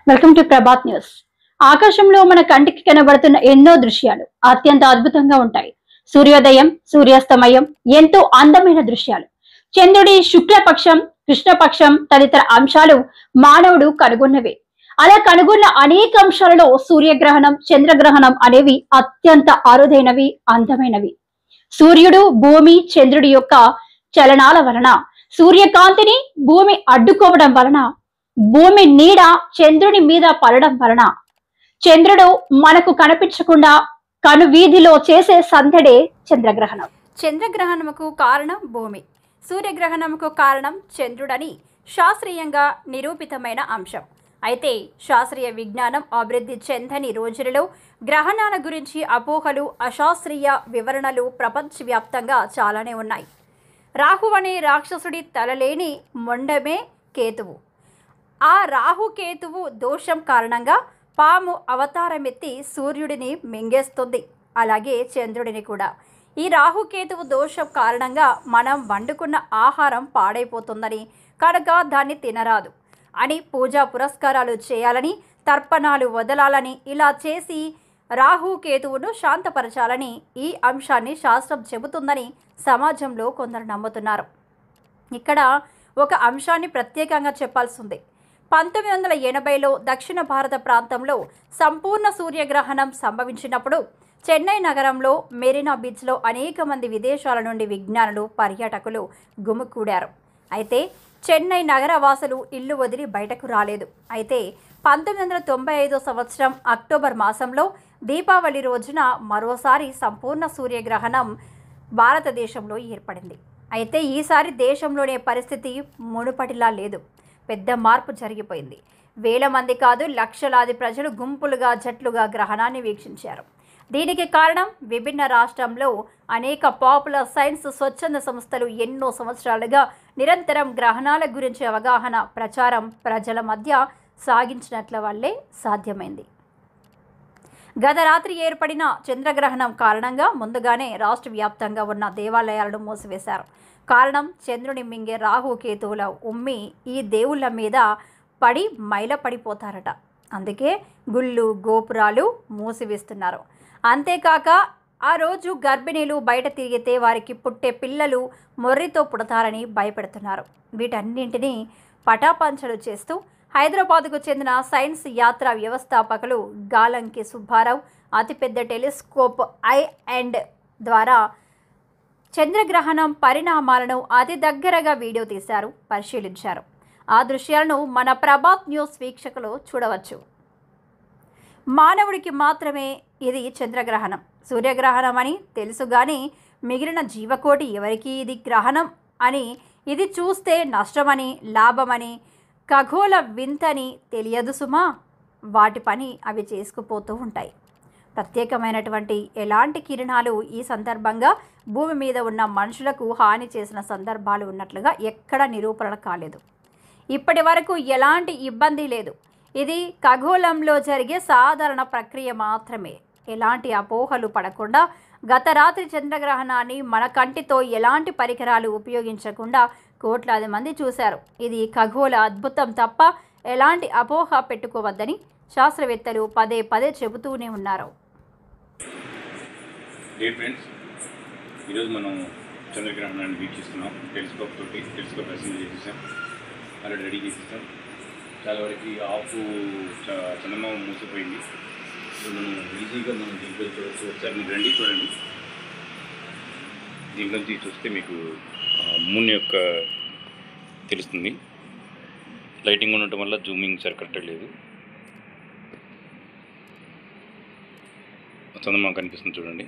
Welcome to Prabhat news. ఆకాశంలో మన కంటికి కనబడుతున్న ఎన్నో దృశ్యాలు అత్యంత అద్భుతంగా ఉంటాయి. సూర్యోదయం, సూర్యాస్తమయం ఎంతో అందమైన దృశ్యాలు. చంద్రుడి శుక్లపక్షం, కృష్ణపక్షం తదితర అంశాలు మానవుడు కనుగొన్నవే. అలా కనుగొన్న అనేక అంశాలలో సూర్యగ్రహణం, చంద్రగ్రహణం అనేవి అత్యంత అరుదైనవి, అందమైనవి. సూర్యుడు, భూమి, చంద్రుడి యొక్క చలనాల వలన, సూర్యకాంతిని భూమి అడ్డుకోవడం వలన, భూమి నీడ చంద్రుని మీద పడడం వలన, చంద్రుడు మనకు కనిపించకుండా కను వీధిలో చేసే సందడే చంద్రగ్రహణం. చంద్రగ్రహణముకు కారణం భూమి, సూర్యగ్రహణముకు కారణం చంద్రుడని శాస్త్రీయంగా నిరూపితమైన అంశం. అయితే శాస్త్రీయ విజ్ఞానం అభివృద్ధి చెందని రోజులలో గ్రహణాల గురించి అపోహలు, అశాస్త్రీయ వివరణలు ప్రపంచవ్యాప్తంగా చాలానే ఉన్నాయి. రాహు అనే రాక్షసుడి తలలేని మొండమే కేతువు. ఆ రాహుకేతువు దోషం కారణంగా పాము అవతారమెత్తి సూర్యుడిని మింగేస్తుంది, అలాగే చంద్రుడిని కూడా. ఈ రాహుకేతువు దోషం కారణంగా మనం వండుకున్న ఆహారం పాడైపోతుందని, కనుక దాన్ని తినరాదు అని పూజా పురస్కారాలు చేయాలని, తర్పణాలు వదలాలని, ఇలా చేసి రాహుకేతువును శాంతపరచాలని ఈ అంశాన్ని శాస్త్రం చెబుతుందని సమాజంలో కొందరు నమ్ముతున్నారు. ఇక్కడ ఒక అంశాన్ని ప్రత్యేకంగా చెప్పాల్సింది. 1980లో దక్షిణ భారత ప్రాంతంలో సంపూర్ణ సూర్యగ్రహణం సంభవించినప్పుడు చెన్నై నగరంలో మెరీనా బీచ్లో అనేక మంది విదేశాల నుండి విజ్ఞానులు, పర్యాటకులు గుమికూడారు. అయితే చెన్నై నగర వాసులు ఇల్లు వదిలి బయటకు రాలేదు. అయితే 1995 సంవత్సరం అక్టోబర్ మాసంలో దీపావళి రోజున మరోసారి సంపూర్ణ సూర్యగ్రహణం భారతదేశంలో ఏర్పడింది. అయితే ఈసారి దేశంలోనే పరిస్థితి మునుపటిలా లేదు. పెద్ద మార్పు జరిగిపోయింది. వేల మంది కాదు, లక్షలాది ప్రజలు గుంపులుగా, జట్లుగా గ్రహణాన్ని వీక్షించారు. దీనికి కారణం విభిన్న రాష్ట్రంలో అనేక పాపులర్ సైన్స్ స్వచ్ఛంద సంస్థలు ఎన్నో సంవత్సరాలుగా నిరంతరం గ్రహణాల గురించి అవగాహన, ప్రచారం ప్రజల మధ్య సాగించినట్ల వల్లే సాధ్యమైంది. గత రాత్రి ఏర్పడిన చంద్రగ్రహణం కారణంగా ముందుగానే రాష్ట్ర వ్యాప్తంగా ఉన్న దేవాలయాలను మూసివేశారు. కారణం చంద్రుని మింగే రాహుకేతువుల ఉమ్మి ఈ దేవుళ్ళ మీద పడి మైలపడిపోతారట. అందుకే గుళ్ళు, గోపురాలు మూసివేస్తున్నారు. అంతేకాక ఆ రోజు గర్భిణీలు బయట తిరిగితే వారికి పుట్టే పిల్లలు మొర్రితో పుడతారని భయపెడుతున్నారు. వీటన్నింటినీ పటాపంచలు చేస్తూ హైదరాబాద్కు చెందిన సైన్స్ యాత్ర వ్యవస్థాపకులు గాలంకి సుబ్బారావు అతిపెద్ద టెలిస్కోప్ ఐ ద్వారా చంద్రగ్రహణం పరిణామాలను అతి దగ్గరగా వీడియో తీశారు, పరిశీలించారు. ఆ దృశ్యాలను మన ప్రభాత్ న్యూస్ వీక్షకులు చూడవచ్చు. మానవుడికి మాత్రమే ఇది చంద్రగ్రహణం, సూర్యగ్రహణం అని తెలుసు కానీ మిగిలిన జీవకోటి ఎవరికి ఇది గ్రహణం అని, ఇది చూస్తే నష్టమని, లాభమని, ఖగోళ వింతని తెలియదు సుమా. వాటి పని అవి చేసుకుపోతూ ఉంటాయి. ప్రత్యేకమైనటువంటి ఎలాంటి కిరణాలు ఈ సందర్భంగా భూమి మీద ఉన్న మనుషులకు హాని చేసిన సందర్భాలు ఉన్నట్లుగా ఎక్కడ నిరూపణ కాలేదు. ఇప్పటి వరకు ఎలాంటి ఇబ్బంది లేదు. ఇది ఖగోళంలో జరిగే సాధారణ ప్రక్రియ మాత్రమే. ఎలాంటి అపోహలు పడకుండా గత రాత్రి చంద్రగ్రహణాన్ని మన కంటితో ఎలాంటి పరికరాలు ఉపయోగించకుండా కోట్లాది మంది చూశారు. ఇది ఖగోళ అద్భుతం తప్ప ఎలాంటి అపోహ పెట్టుకోవద్దని శాస్త్రవేత్తలు పదే పదే చెబుతూనే ఉన్నారు. ఈరోజు మనం చంద్రగ్రహణాన్ని వీక్షిస్తున్నాం. టెలిస్కోప్ అసెంబ్లీ చేసేసాం, ఆల్రెడీ రెడీ చేసేసాం. చాలా వరకు ఆఫ్ చందమామ మూసిపోయింది. మనం ఈజీగా దీంట్లో చూడవచ్చు. ఒకసారి మీరు రండి, చూడండి. దీంట్లోంచి చూస్తే మీకు మూన్ యొక్క తెలుస్తుంది. లైటింగ్ ఉండటం వల్ల జూమింగ్ సరికరెక్ట్ లేదు. చందమామ కనిపిస్తుంది చూడండి.